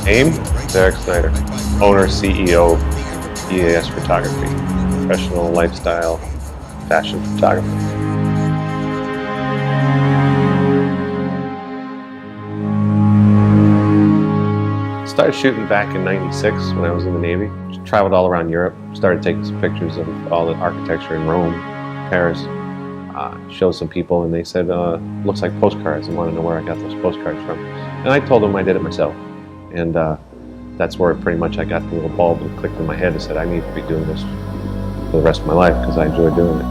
Name, Derek Snyder, owner, CEO, EAS Photography, professional lifestyle fashion photographer. Started shooting back in '96 when I was in the Navy. Traveled all around Europe, started taking some pictures of all the architecture in Rome, Paris, showed some people, and they said, looks like postcards, and wanted to know where I got those postcards from. And I told them I did it myself. And that's where pretty much I got the little bulb that clicked in my head and said, I need to be doing this for the rest of my life because I enjoy doing it.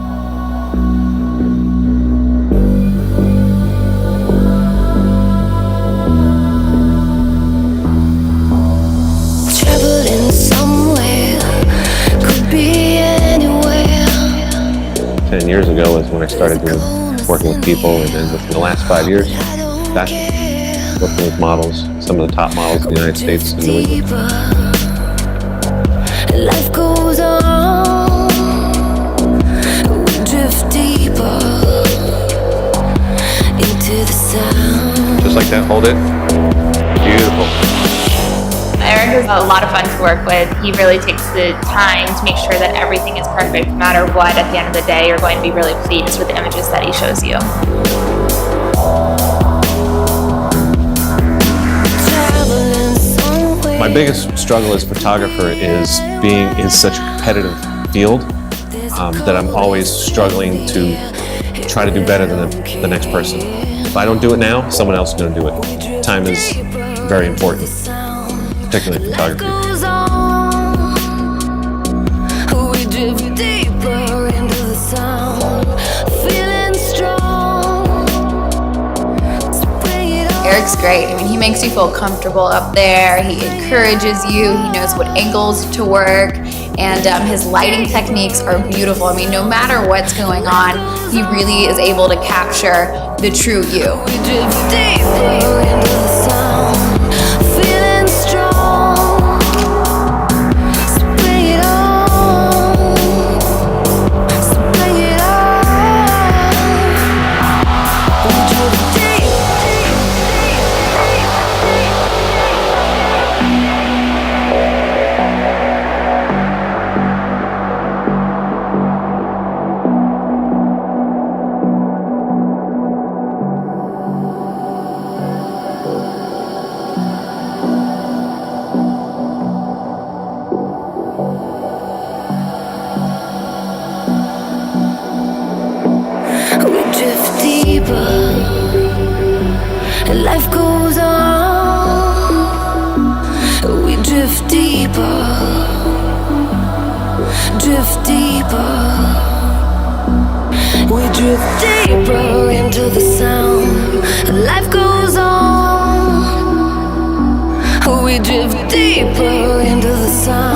Traveling somewhere, could be anywhere. 10 years ago is when I started working with people, and then within the last 5 years, fashion. Working with models, some of the top models in the United States and New England. Life goes on, we drift deeper into the sound. Just like that, hold it. Beautiful. Eric is a lot of fun to work with. He really takes the time to make sure that everything is perfect. No matter what, at the end of the day, you're going to be really pleased with the images that he shows you. My biggest struggle as a photographer is being in such a competitive field that I'm always struggling to try to do better than the next person. If I don't do it now, someone else is going to do it. Time is very important, particularly in photography. Eric's great. I mean, he makes you feel comfortable up there. He encourages you. He knows what angles to work. And his lighting techniques are beautiful. I mean, no matter what's going on, he really is able to capture the true you. Life goes on, we drift deeper, drift deeper. We drift deeper into the sound. Life goes on, we drift deeper into the sound.